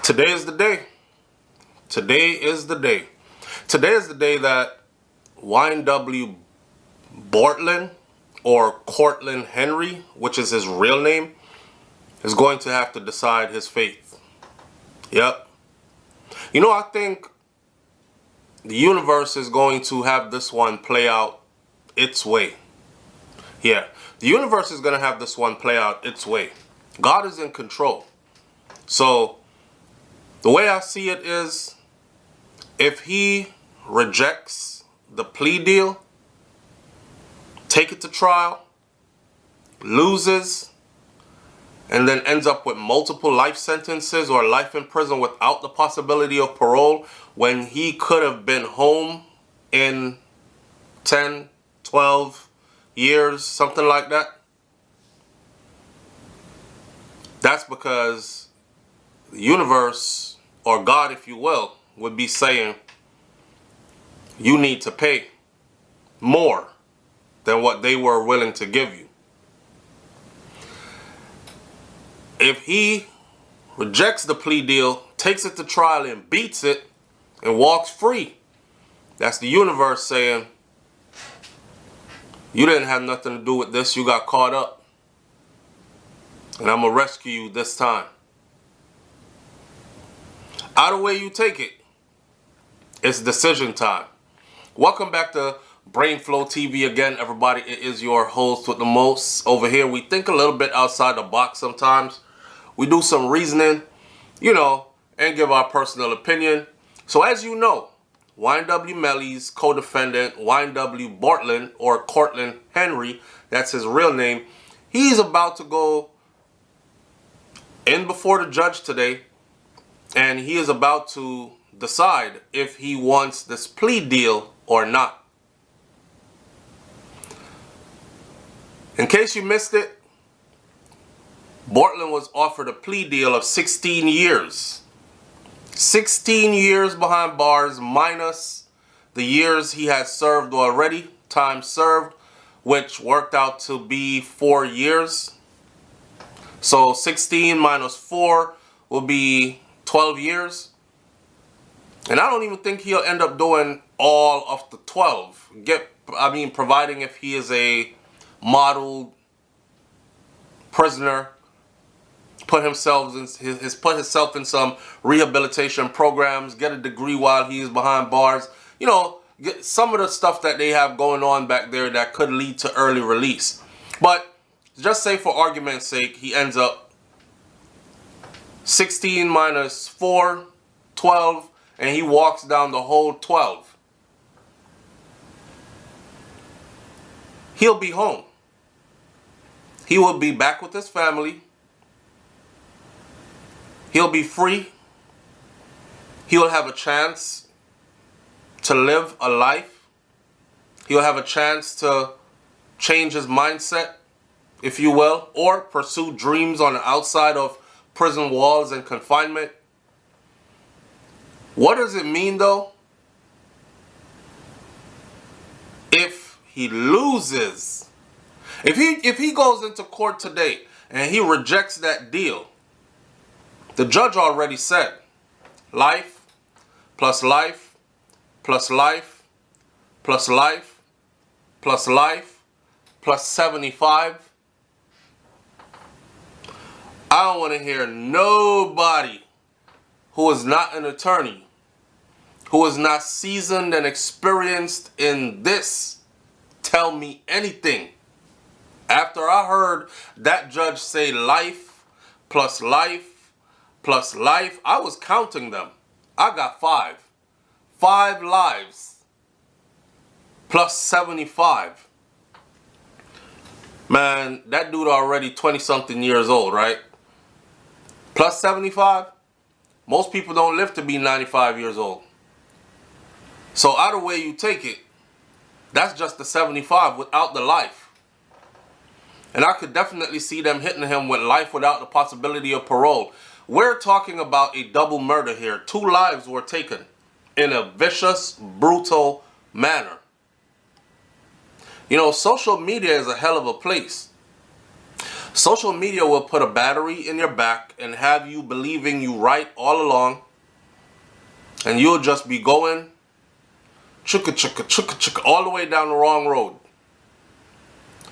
Today is the day. Today is the day. Today is the day that YNW Bortlen, or Cortland Henry, which is his real name, is going to have to decide his fate. Yep. You know, I think the universe is going to have this one play out its way. Yeah, the universe is going to have this one play out its way. God is in control. So the way I see it is, if he rejects the plea deal, take it to trial, loses, and then ends up with multiple life sentences or life in prison without the possibility of parole, when he could have been home in 10, 12 years, something like that. That's because the universe, or God if you will, would be saying, you need to pay more than what they were willing to give you. If he rejects the plea deal, takes it to trial and beats it and walks free, that's the universe saying, you didn't have nothing to do with this, you got caught up, and I'm gonna rescue you this time. Either way you take it, it's decision time. Welcome back to BrainFLoTv again, everybody. It is your host with the most. Over here, we think a little bit outside the box sometimes. We do some reasoning, you know, and give our personal opinion. So as you know, YNW Melly's co-defendant, YNW Bortlen, or Cortland Henry, that's his real name, he's about to go in before the judge today, and he is about to decide if he wants this plea deal or not. In case you missed it, Bortlen was offered a plea deal of 16 years. 16 years behind bars minus the years he has served already, time served, which worked out to be 4 years. So 16 minus 4 will be 12 years. And I don't even think he'll end up doing all of the 12. Providing if he is a model prisoner, put himself in some rehabilitation programs, get a degree while he is behind bars. You know, get some of the stuff that they have going on back there that could lead to early release. But just say for argument's sake, he ends up 16 minus 4, 12, and he walks down the whole 12. He'll be home. He will be back with his family. He'll be free. He'll have a chance to live a life. He'll have a chance to change his mindset, if you will, or pursue dreams on the outside of prison walls and confinement. What does it mean though if he loses? If he goes into court today and he rejects that deal, the judge already said life plus life plus life plus life plus life plus 75. I don't want to hear nobody who is not an attorney, who is not seasoned and experienced in this, tell me anything. After I heard that judge say life plus life plus life, I was counting them. I got 5. 5 lives plus 75. Man, that dude already 20-something years old, right? Plus 75? Most people don't live to be 95 years old. So either way you take it, that's just the 75 without the life. And I could definitely see them hitting him with life without the possibility of parole. We're talking about a double murder here. 2 lives were taken in a vicious, brutal manner. You know, social media is a hell of a place. Social media will put a battery in your back and have you believing you right all along, and you'll just be going chugga chugga chugga chugga all the way down the wrong road.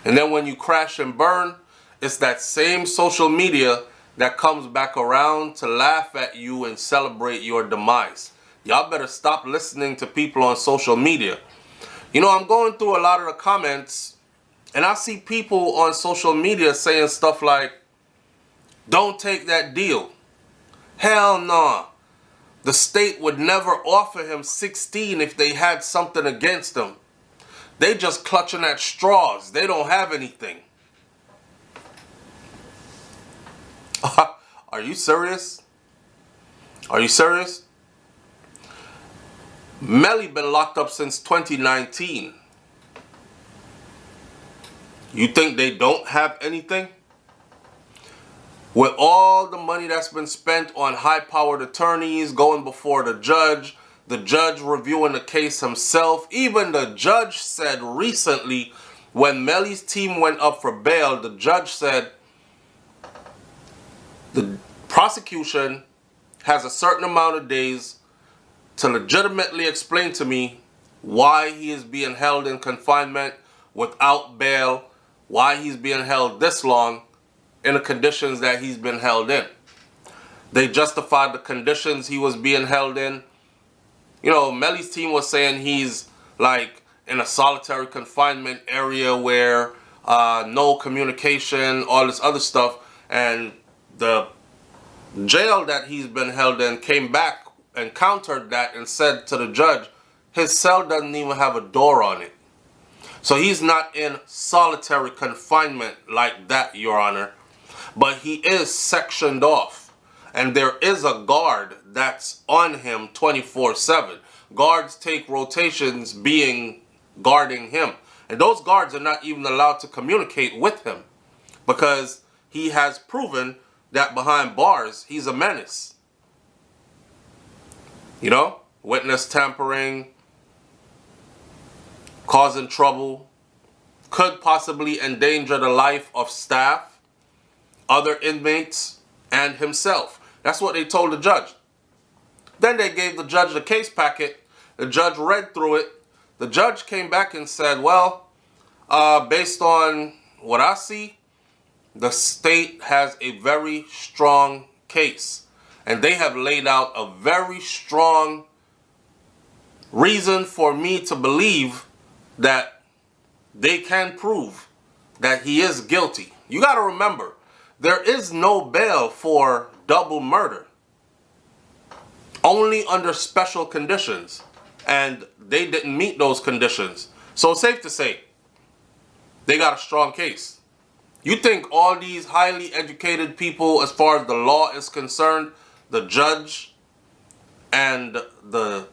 And then when you crash and burn, it's that same social media that comes back around to laugh at you and celebrate your demise. Y'all better stop listening to people on social media. You know, I'm going through a lot of the comments, and I see people on social media saying stuff like, don't take that deal. Hell nah. The state would never offer him 16 if they had something against him. They just clutching at straws. They don't have anything. Are you serious? Are you serious? Melly been locked up since 2019. You think they don't have anything? With all the money that's been spent on high-powered attorneys going before the judge reviewing the case himself, even the judge said recently when Melly's team went up for bail, the judge said the prosecution has a certain amount of days to legitimately explain to me why he is being held in confinement without bail, why he's being held this long in the conditions that he's been held in. They justified the conditions he was being held in. You know, Melly's team was saying he's like in a solitary confinement area where no communication, all this other stuff, and the jail that he's been held in came back and countered that and said to the judge, his cell doesn't even have a door on it. So he's not in solitary confinement like that, Your Honor. But he is sectioned off. And there is a guard that's on him 24/7. Guards take rotations guarding him. And those guards are not even allowed to communicate with him, because he has proven that behind bars, he's a menace. You know, witness tampering, causing trouble, could possibly endanger the life of staff, other inmates, and himself. That's what they told the judge. Then they gave the judge the case packet. The judge read through it. The judge came back and said, well, based on what I see, the state has a very strong case. And they have laid out a very strong reason for me to believe that they can prove that he is guilty. You got to remember, there is no bail for double murder. Only under special conditions. And they didn't meet those conditions. So it's safe to say, they got a strong case. You think all these highly educated people, as far as the law is concerned, the judge and the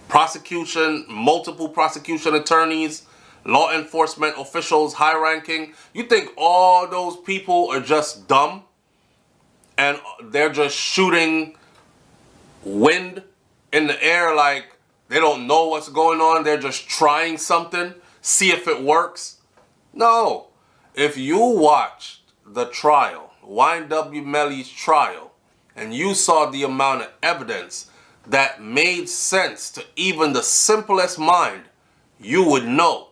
prosecution, multiple prosecution attorneys, law enforcement officials, high ranking, you think all those people are just dumb and they're just shooting wind in the air like they don't know what's going on, they're just trying something, see if it works? No. If you watched the trial, YNW Melly's trial, and you saw the amount of evidence that made sense to even the simplest mind, you would know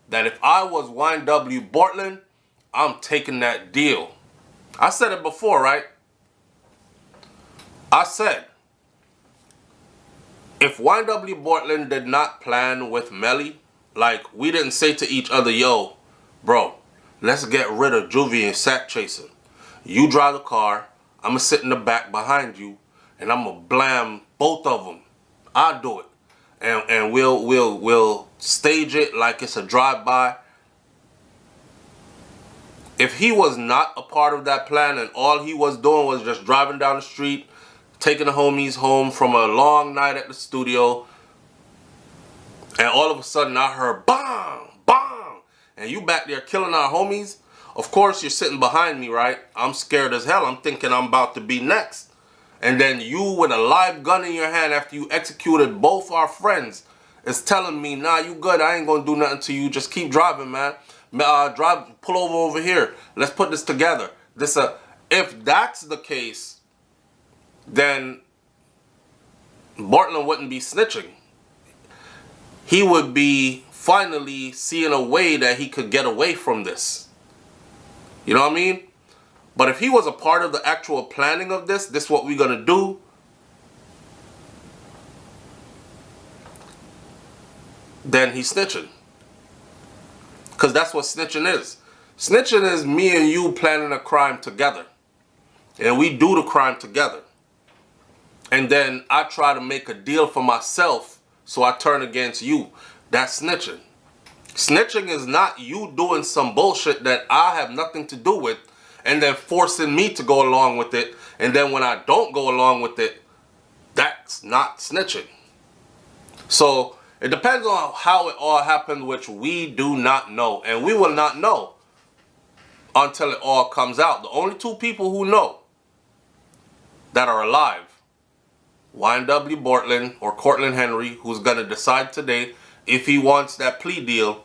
that if I was YNW Bortlen, I'm taking that deal. I said it before, right? I said, if YNW Bortlen did not plan with Melly, like we didn't say to each other, yo, bro, let's get rid of Juvy and Sackchaser. You drive the car, I'm going to sit in the back behind you, and I'm going to blam both of them. I'll do it. And we'll stage it like it's a drive-by. If he was not a part of that plan and all he was doing was just driving down the street, taking the homies home from a long night at the studio, and all of a sudden I heard bang, bang, and you back there killing our homies, of course you're sitting behind me, right? I'm scared as hell. I'm thinking I'm about to be next. And then you with a live gun in your hand after you executed both our friends is telling me, nah, you good. I ain't going to do nothing to you. Just keep driving, man. pull over here. Let's put this together. If that's the case, then Bortlen wouldn't be snitching. He would be finally seeing a way that he could get away from this. You know what I mean? But if he was a part of the actual planning of this is what we're going to do, then he's snitching. Because that's what snitching is. Snitching is me and you planning a crime together. And we do the crime together. And then I try to make a deal for myself, so I turn against you. That's snitching. Snitching is not you doing some bullshit that I have nothing to do with and then forcing me to go along with it. And then when I don't go along with it, that's not snitching. So it depends on how it all happened, which we do not know. And we will not know until it all comes out. The only two people who know that are alive, YNW Bortlen or Cortland Henry, who's going to decide today if he wants that plea deal,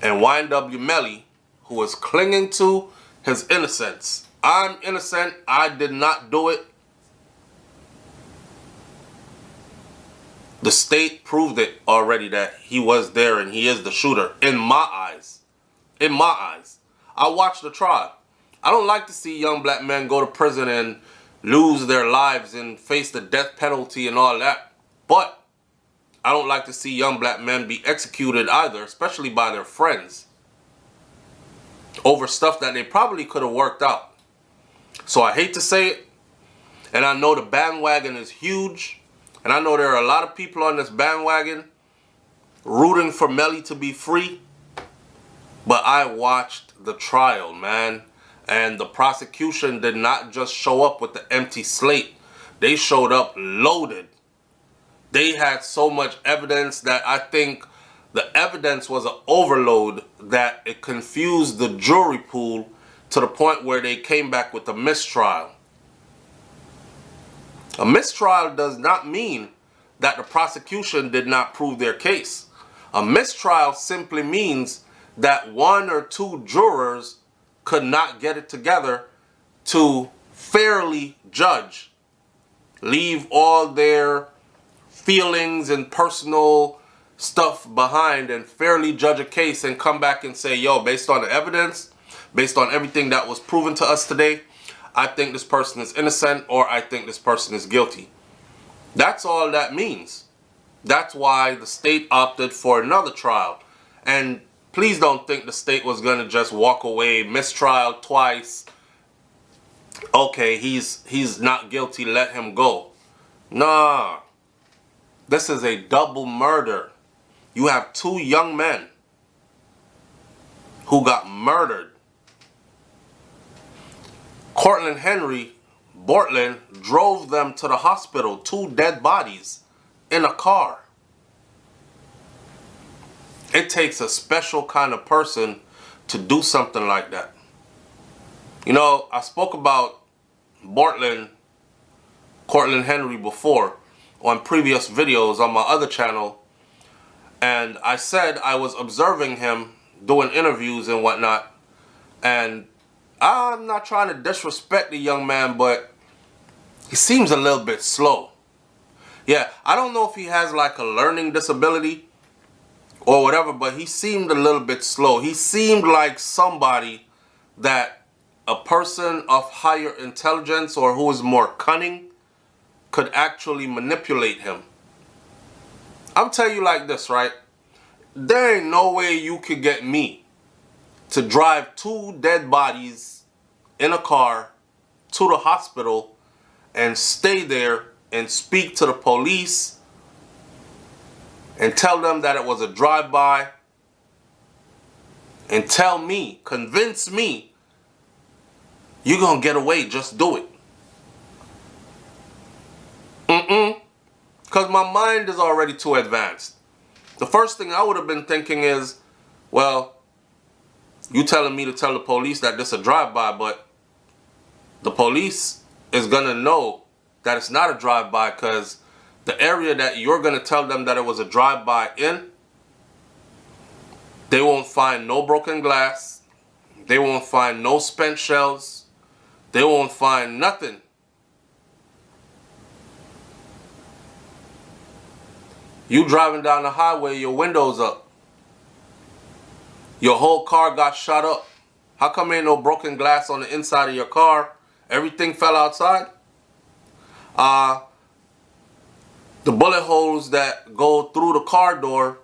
and YNW Melly, who is clinging to his innocence. I'm innocent. I did not do it. The state proved it already that he was there and he is the shooter, in my eyes. In my eyes. I watched the trial. I don't like to see young black men go to prison and lose their lives and face the death penalty and all that. But I don't like to see young black men be executed either, especially by their friends, over stuff that they probably could have worked out. So I hate to say it, and I know the bandwagon is huge, and I know there are a lot of people on this bandwagon rooting for Melly to be free, but I watched the trial, man. And the prosecution did not just show up with the empty slate. They showed up loaded. They had so much evidence that I think the evidence was an overload that it confused the jury pool to the point where they came back with a mistrial. A mistrial does not mean that the prosecution did not prove their case. A mistrial simply means that one or two jurors could not get it together to fairly judge, leave all their feelings and personal stuff behind and fairly judge a case and come back and say, yo, based on the evidence, based on everything that was proven to us today, I think this person is innocent or I think this person is guilty. That's all that means. That's why the state opted for another trial. And please don't think the state was going to just walk away, mistrial twice. Okay, he's not guilty, let him go. Nah. This is a double murder. You have two young men who got murdered. Cortland Henry Bortlen drove them to the hospital, two dead bodies in a car. It takes a special kind of person to do something like that. You know, I spoke about Cortland Henry before on previous videos on my other channel, and I said I was observing him doing interviews and whatnot, and I'm not trying to disrespect the young man, but he seems a little bit slow. Yeah, I don't know if he has like a learning disability or whatever, but he seemed a little bit slow. He seemed like somebody that a person of higher intelligence or who is more cunning could actually manipulate him. I'm telling you like this, right? There ain't no way you could get me to drive two dead bodies in a car to the hospital and stay there and speak to the police and tell them that it was a drive-by and tell me, convince me, you're gonna get away, just do it. Because my mind is already too advanced. The first thing I would have been thinking is, well, you telling me to tell the police that this is a drive-by, but the police is gonna know that it's not a drive-by because the area that you're going to tell them that it was a drive-by in They won't find no broken glass. They won't find no spent shells. They won't find nothing. You driving down the highway, your windows up. Your whole car got shot up. How come ain't no broken glass on the inside of your car? Everything fell outside? The bullet holes that go through the car door,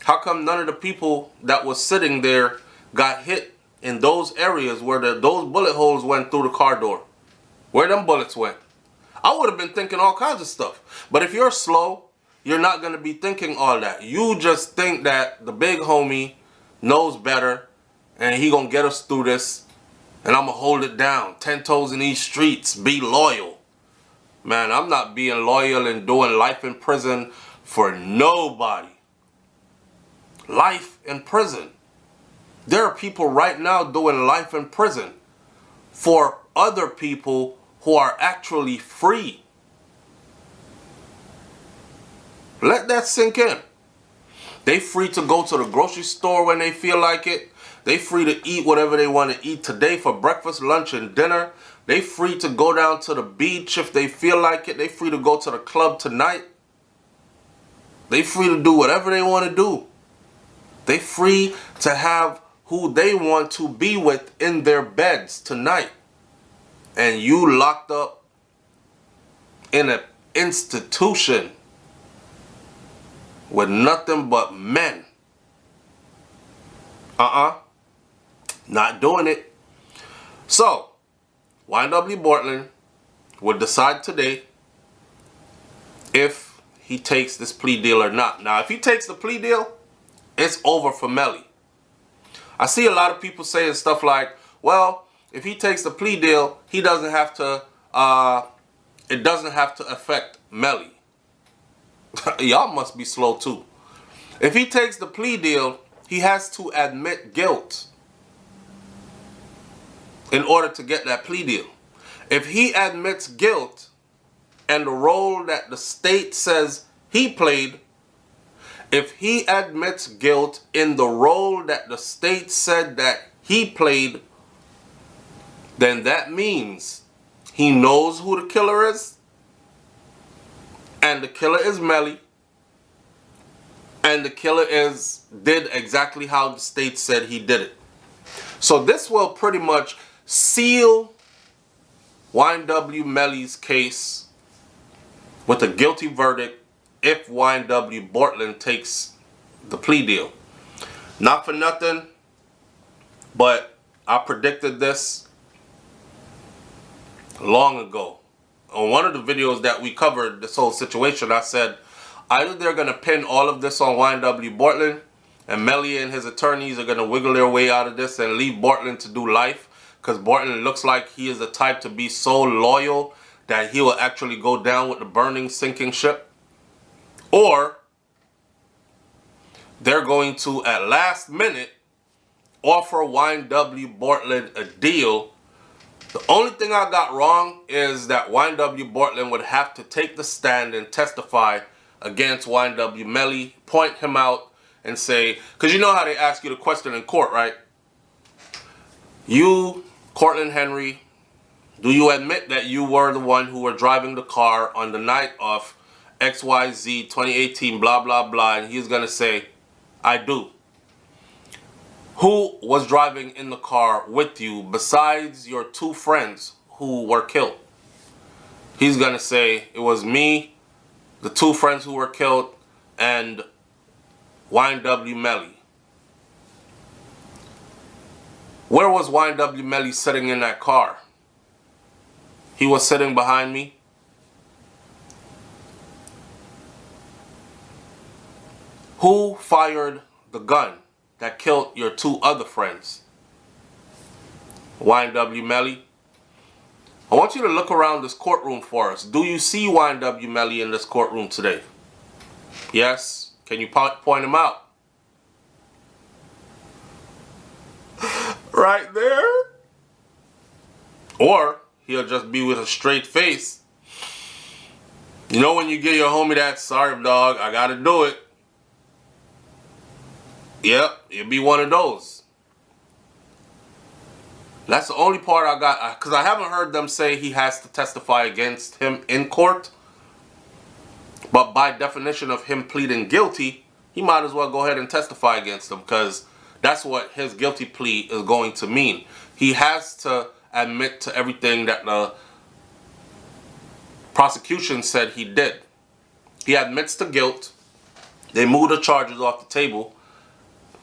how come none of the people that was sitting there got hit in those areas where those bullet holes went through the car door? Where them bullets went? I would have been thinking all kinds of stuff. But if you're slow, you're not going to be thinking all that. You just think that the big homie knows better and he going to get us through this and I'm going to hold it down. 10 toes in these streets. Be loyal. Man, I'm not being loyal and doing life in prison for nobody. Life in prison. There are people right now doing life in prison for other people who are actually free. Let that sink in. They free to go to the grocery store when they feel like it. They free to eat whatever they want to eat today for breakfast, lunch, and dinner. They free to go down to the beach if they feel like it. They free to go to the club tonight. They free to do whatever they want to do. They free to have who they want to be with in their beds tonight. And you locked up in an institution with nothing but men. Not doing it. So, YNW Bortlen will decide today if he takes this plea deal or not. Now, if he takes the plea deal, it's over for Melly. I see a lot of people saying stuff like, well, if he takes the plea deal, he doesn't have to, it doesn't have to affect Melly. Y'all must be slow too. If he takes the plea deal, he has to admit guilt in order to get that plea deal. If he admits guilt and the role that the state says he played, if he admits guilt in the role that the state said that he played, then that means he knows who the killer is, and the killer is Melly, and the killer did exactly how the state said he did it. So this will pretty much seal YNW Melly's case with a guilty verdict if YNW Bortlen takes the plea deal. Not for nothing, but I predicted this long ago. On one of the videos that we covered this whole situation, I said either they're going to pin all of this on YNW Bortlen and Melly and his attorneys are going to wiggle their way out of this and leave Bortlen to do life, because Bortlen looks like he is the type to be so loyal that he will actually go down with the burning, sinking ship. Or they're going to, at last minute, offer YNW Bortlen a deal. The only thing I got wrong is that YNW Bortlen would have to take the stand and testify against YNW Melly, point him out and say, because you know how they ask you the question in court, right? You, Cortland Henry, do you admit that you were the one who were driving the car on the night of XYZ 2018, blah, blah, blah? And he's going to say, I do. Who was driving in the car with you besides your two friends who were killed? He's going to say, it was me, the two friends who were killed, and YNW Melly. Where was YNW Melly sitting in that car? He was sitting behind me. Who fired the gun that killed your two other friends? YNW Melly. I want you to look around this courtroom for us. Do you see YNW Melly in this courtroom today? Yes? Can you point him out? Right there? Or he'll just be with a straight face. You know when you get your homie that, sorry dog, I gotta do it. Yep, it'd be one of those. That's the only part I got, because I haven't heard them say he has to testify against him in court. But by definition of him pleading guilty, he might as well go ahead and testify against him, because that's what his guilty plea is going to mean. He has to admit to everything that the prosecution said he did. He admits to guilt. They move the charges off the table.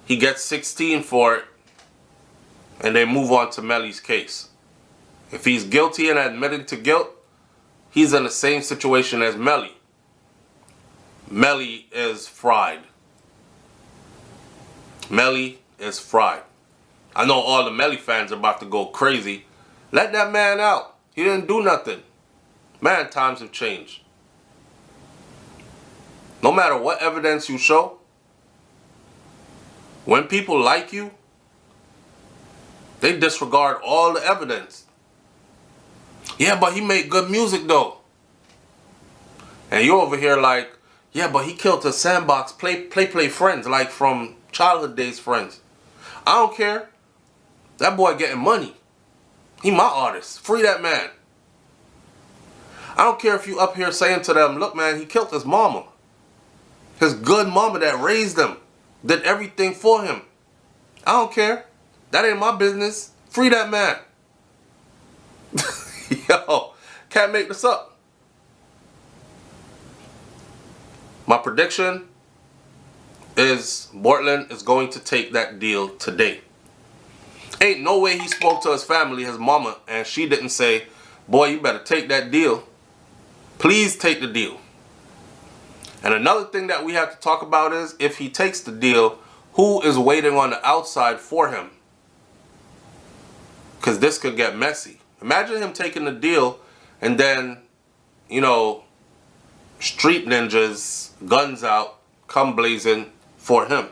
He gets 16 for it. And they move on to Melly's case. If he's guilty and admitting to guilt, he's in the same situation as Melly. Melly is fried. Melly is fried. I know all the Melly fans are about to go crazy. Let that man out. He didn't do nothing. Man, times have changed. No matter what evidence you show, when people like you, they disregard all the evidence. Yeah, but he made good music though. And you're over here like, yeah, but he killed his sandbox play friends, like from childhood days friends. I don't care. That boy getting money. He my artist. Free that man. I don't care if you up here saying to them, look man, he killed his mama. His good mama that raised him. Did everything for him. I don't care. That ain't my business. Free that man. Yo, can't make this up. My prediction is Bortlen is going to take that deal today. Ain't no way he spoke to his family, his mama, and she didn't say, boy, you better take that deal. Please take the deal. And another thing that we have to talk about is, if he takes the deal, who is waiting on the outside for him? Because this could get messy. Imagine him taking the deal and then, you know, street ninjas, guns out, come blazing for him.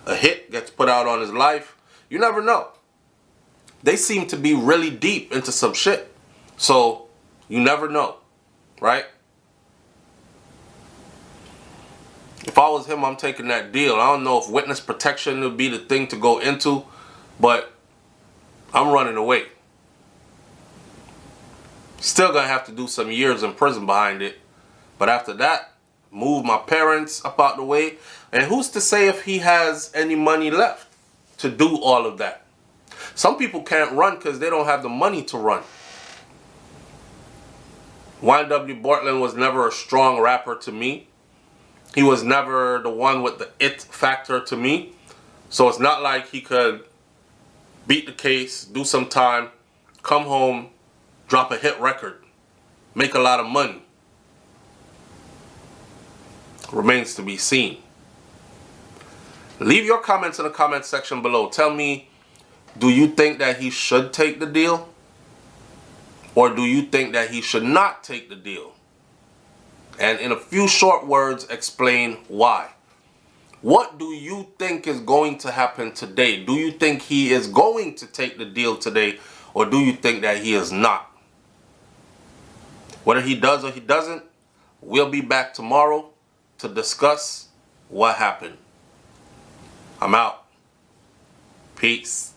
A hit gets put out on his life. You never know. They seem to be really deep into some shit. So, you never know, right? If I was him, I'm taking that deal. I don't know if witness protection would be the thing to go into, but I'm running away. Still gonna have to do some years in prison behind it. But after that, move my parents up out the way. And who's to say if he has any money left to do all of that? Some people can't run because they don't have the money to run. YNW Bortlen was never a strong rapper to me. He was never the one with the it factor to me. So it's not like he could beat the case, do some time, come home, drop a hit record, make a lot of money. Remains to be seen. Leave your comments in the comment section below. Tell me, do you think that he should take the deal? Or do you think that he should not take the deal? And in a few short words, explain why. What do you think is going to happen today? Do you think he is going to take the deal today? Or do you think that he is not? Whether he does or he doesn't, we'll be back tomorrow to discuss what happened. I'm out. Peace.